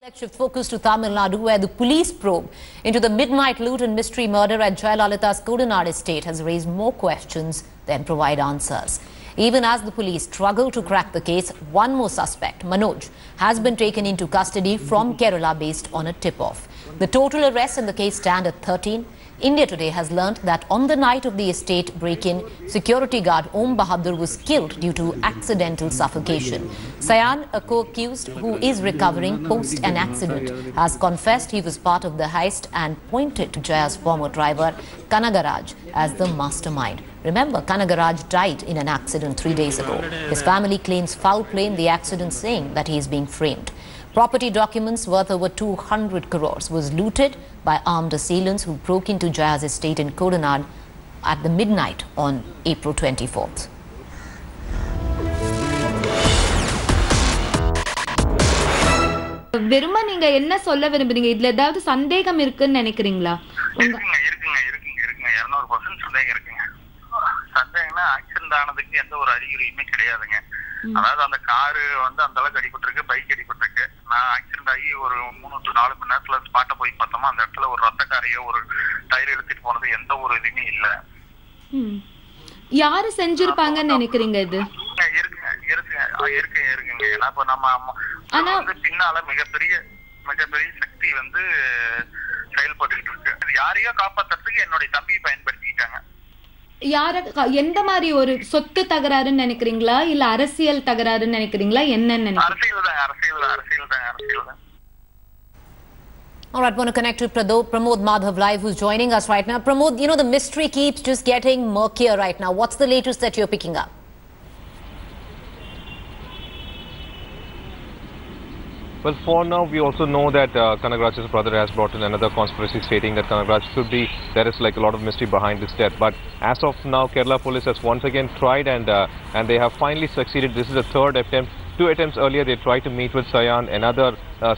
Let's shift focus to Tamil Nadu, where the police probe into the midnight loot and mystery murder at Jayalalitha's Kodanad estate has raised more questions than provide answers. Even as the police struggle to crack the case, one more suspect, Manoj, has been taken into custody from Kerala based on a tip-off. The total arrests in the case stand at 13. India Today has learnt that on the night of the estate break-in, security guard Om Bahadur was killed due to accidental suffocation. Sayan, a co-accused who is recovering post an accident, has confessed he was part of the heist and pointed to Jaya's former driver Kanagaraj as the mastermind. Remember, Kanagaraj died in an accident 3 days ago. His family claims foul play in the accident, saying that he is being framed. Property documents worth over 200 crores was looted by armed assailants who broke into Jaya's estate in Kodanad at the midnight on April 24th. வெறுமா நீங்க என்ன சொல்ல விரும்புறீங்க? இதுல ஏதாவது சந்தேகம் இருக்குன்னு நினைக்கிறீங்களா? இருக்குங்க 200% சந்தேகம் இருக்குங்க. சந்தேகம்னா ஆக்சிடென்ட் ஆனதுக்கு எந்த ஒரு அறிகுறியுமே கிடையாதுங்க. அதாவது அந்த காரு வந்து அந்த அளவுக்கு அடிபட்டிருக்கு, பைக் அடிபட்டிருக்கு. நான் ஆக்சிடென்ட் ஆகி ஒரு 3 to 4 மணி நேரத்துல ஸ்பாட்டை போய் பார்த்தோமா, அந்த இடத்துல ஒரு ரத்தக்காரையோ ஒரு டயர் எடுத்துட்டு போனது எந்த ஒரு இதுவுமே இல்ல. யாரு செஞ்சிருப்பாங்கன்னு நினைக்கிறீங்க? இது இருக்குங்க. ஏன்னா இப்ப நம்ம பின்னால மிகப்பெரிய சக்தி வந்து செயல்பட்டு இருக்கு. யாரையோ காப்பாத்துறதுக்கு என்னுடைய தம்பியை பயன்படுத்திக்கிட்டாங்க. எந்த மாதிரி ஒரு சொத்து தகராறுன்னு நினைக்கிறீங்களா, இல்ல அரசியல் தகராறுன்னு நினைக்கிறீங்களா? என்னன்னு அரசியல் தான். All right, want to connect to Pramod Madhav live, who's joining us right now. Pramod, you know, the mystery keeps just getting murkier right now. What's the latest that you're picking up? Well, for now, we also know that Kanagaraj's brother has brought in another conspiracy stating that Kanagaraj could be, there is like a lot of mystery behind this death. But as of now, Kerala police has once again tried and they have finally succeeded. This is the third attempt. 2 attempts earlier, they tried to meet with Sayan, another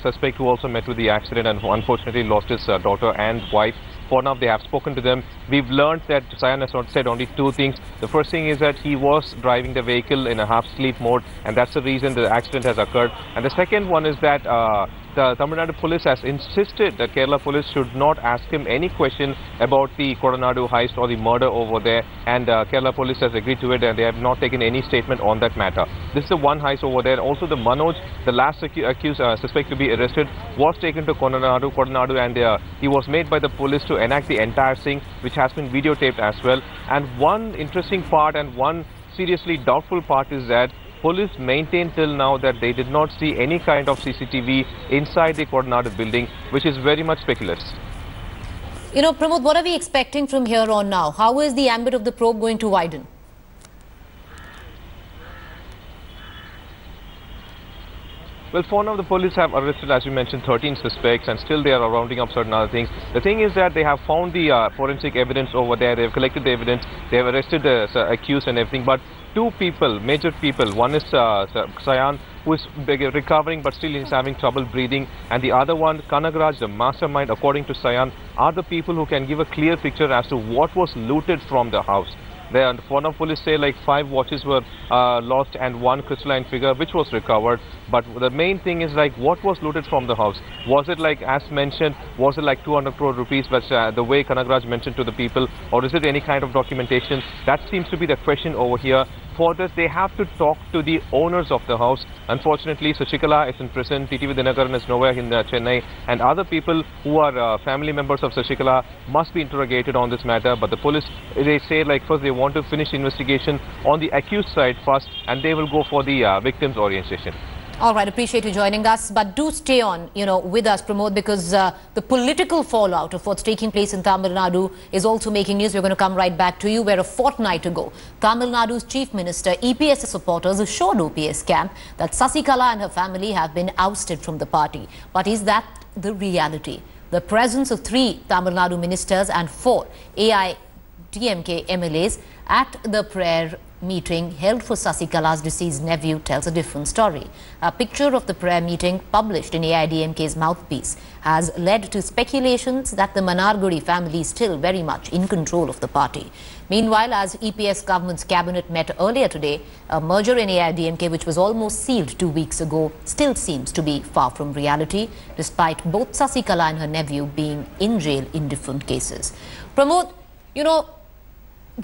suspect who also met with the accident and who unfortunately lost his daughter and wife. For now, they have spoken to them. We've learned that Sayan has not said only 2 things. The first thing is that he was driving the vehicle in a half-sleep mode, and that's the reason the accident has occurred. And the second one is that the Tamil Nadu police has insisted that Kerala police should not ask him any question about the Kodanad heist or the murder over there, and Kerala police has agreed to it, and they have not taken any statement on that matter. This is the one heist over there. Also, the Manoj, the last accused suspect to be arrested, was taken to Kodanad, and he was made by the police to enact the entire thing, which has been videotaped as well. And one interesting part and one seriously doubtful part is that police maintain till now that they did not see any kind of CCTV inside the Kodanad building, which is very much speculative. You know, Pramod, what are we expecting from here on now? How is the ambit of the probe going to widen? Well, for now, the police have arrested, as you mentioned, 13 suspects, and still they are rounding up certain other things. The thing is that they have found the forensic evidence over there. They have collected the evidence. They have arrested the accused and everything. But 2 people, major people, one is Sayan, who is recovering but still is having trouble breathing, and the other one, Kanagaraj, the mastermind, according to Sayan, are the people who can give a clear picture as to what was looted from the house. There, for now, police say like 5 watches were lost and 1 crystalline figure which was recovered. But the main thing is like what was looted from the house. Was it like, as mentioned, was it like 200 crore rupees, but the way Kanagaraj mentioned to the people, or is it any kind of documentation? That seems to be the question over here. For this, they have to talk to the owners of the house. Unfortunately, Sashikala is in prison, TTV Dinakaran is nowhere in Chennai, and other people who are family members of Sashikala must be interrogated on this matter. But the police, they say like first they want to finish investigation on the accused side first, and they will go for the victim's orientation. All right, appreciate you joining us, but do stay on, you know, with us, Pramod, because the political fallout of what's taking place in Tamil Nadu is also making news. We're going to come right back to you, where a fortnight ago, Tamil Nadu's Chief Minister, EPS supporters assured OPS camp that Sasikala and her family have been ousted from the party. But is that the reality? The presence of 3 Tamil Nadu ministers and 4 AIDMK MLAs at the prayer meeting held for Sasikala's deceased nephew tells a different story. A picture of the prayer meeting published in AIDMK's mouthpiece has led to speculations that the Manargudi family is still very much in control of the party. Meanwhile, as EPS government's cabinet met earlier today, a merger in AIDMK, which was almost sealed 2 weeks ago, still seems to be far from reality, despite both Sasikala and her nephew being in jail in different cases. Pramod,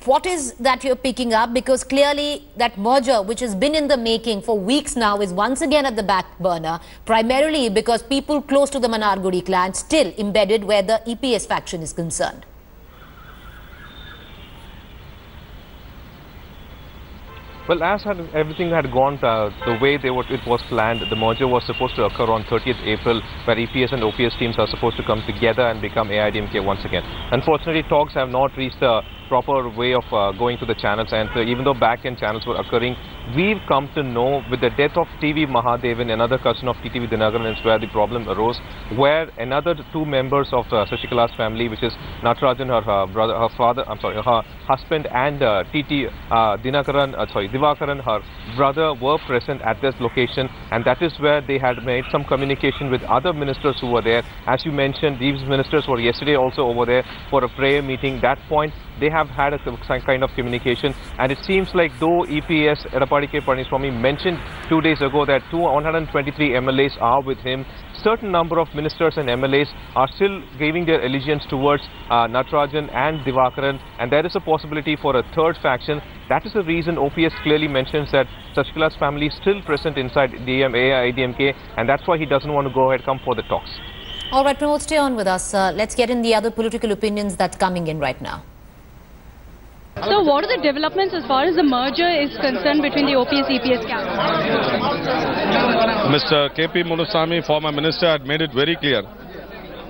what is that you're picking up? Because clearly that merger, which has been in the making for weeks now, is once again at the back burner, primarily because people close to the Manargudi clan still embedded where the EPS faction is concerned. Well, as everything had gone the way it was planned, the merger was supposed to occur on 30th April, where EPS and OPS teams are supposed to come together and become AIDMK once again. Unfortunately, talks have not reached the proper way of going to the channels, and even though back-end channels were occurring, we've come to know with the death of TV Mahadevan, another cousin of TTV Dinakaran, is where the problem arose, where another two members of Sasikala's family, which is Natarajan, her husband, and Divakaran, her brother, were present at this location, and that is where they had made some communication with other ministers who were there. As you mentioned, these ministers were yesterday also over there for a prayer meeting. That point, they have had some kind of communication, and it seems like though EPS Edappadi K. Palaniswamy mentioned 2 days ago that 123 MLAs are with him, certain number of ministers and MLAs are still giving their allegiance towards Natarajan and Divakaran, and there is a possibility for a third faction. That is the reason OPS clearly mentions that Sasikala's family is still present inside AIDMK, and that's why he doesn't want to go ahead come for the talks. All right, Pramod, stay on with us. Let's get in the other political opinions that's coming in right now. So what are the developments as far as the merger is concerned between the OPS-EPS cabinet? Mr. KP Munusamy, former minister, had made it very clear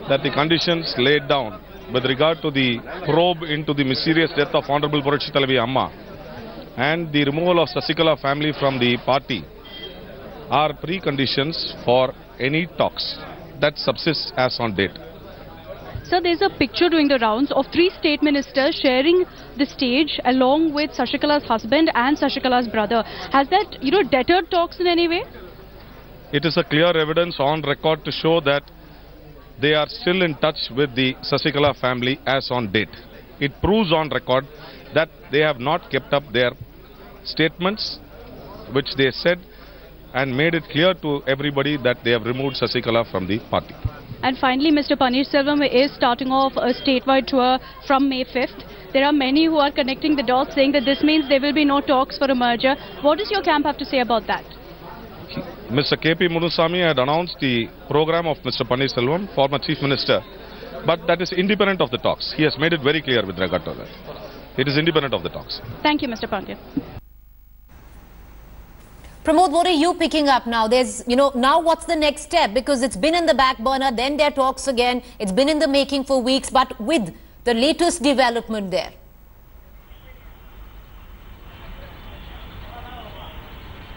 that the conditions laid down with regard to the probe into the mysterious death of Honorable Puratchi Thalavi Amma and the removal of Sasikala family from the party are preconditions for any talks that subsist as on date. So there's a picture doing the rounds of 3 state ministers sharing the stage along with Sasikala's husband and Sasikala's brother. Has that, deterred talks in any way? It is a clear evidence on record to show that they are still in touch with the Sasikala family as on date. It proves on record that they have not kept up their statements which they said and made it clear to everybody that they have removed Sasikala from the party. And finally, Mr. Paneerselvam is starting off a statewide tour from May 5th. There are many who are connecting the dots saying that this means there will be no talks for a merger. What does your camp have to say about that? Mr. KP Munusamy had announced the program of Mr. Paneerselvam, former Chief Minister, but that is independent of the talks. He has made it very clear with regard to that. It is independent of the talks. Thank you, Mr. Pandya. Pramod, what are you picking up now? There's, now what's the next step? Because it's been in the back burner, then there are talks again. It's been in the making for weeks, but with the latest development there.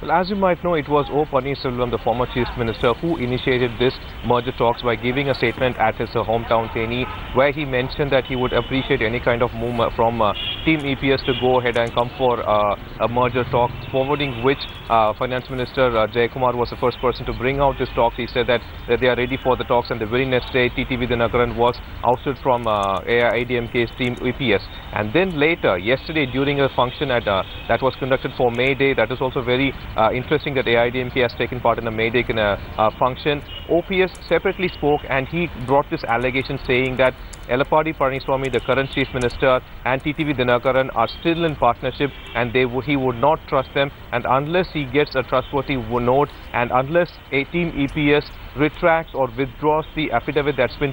Well, as you might know, it was O. Paneerselvam, the former Chief Minister, who initiated this merger talks by giving a statement at his hometown Theni, where he mentioned that he would appreciate any kind of movement from Team EPS to go ahead and come for a merger talk, forwarding which Finance Minister Jayakumar was the first person to bring out this talks. He said that they are ready for the talks, and the very next day TTV Dinakaran was ousted from AIDMK's Team EPS. And then later, yesterday, during a function at that was conducted for May Day, that is also very interesting that AIDMK has taken part in a May Day function. OPS separately spoke, and he brought this allegation saying that Edappadi Palaniswamy, the current Chief Minister, and TTV Dinakaran are still in partnership, and he would not trust them, and unless he gets a trustworthy note, and unless a Team EPS retracts or withdraws the affidavit that's been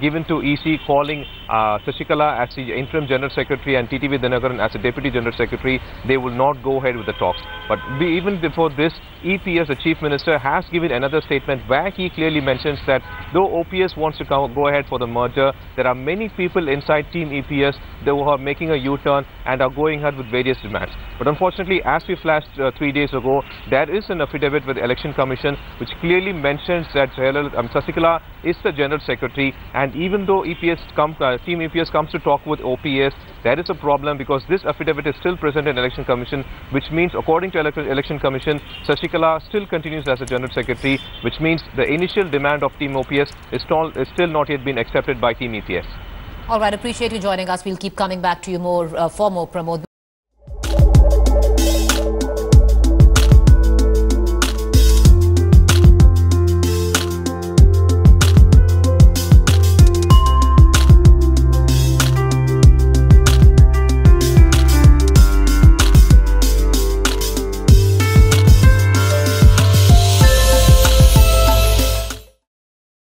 given to EC calling Sasikala as the Interim General Secretary and TTV Dinakaran as the Deputy General Secretary, they will not go ahead with the talks. But even before this, EPS, the Chief Minister, has given another statement where he clearly mentions that though OPS wants to go ahead for the merger, there there are many people inside Team EPS who are making a U-turn and are going ahead with various demands. But unfortunately, as we flashed 3 days ago, there is an affidavit with the Election Commission which clearly mentions that Sasikala is the General Secretary, and even though Team EPS comes to talk with OPS, there is a problem because this affidavit is still present in Election Commission, which means according to Election Commission, Sasikala still continues as a General Secretary, which means the initial demand of Team OPS is still not yet been accepted by Team EPS. All right, appreciate you joining us. We'll keep coming back to you for more, Pramod.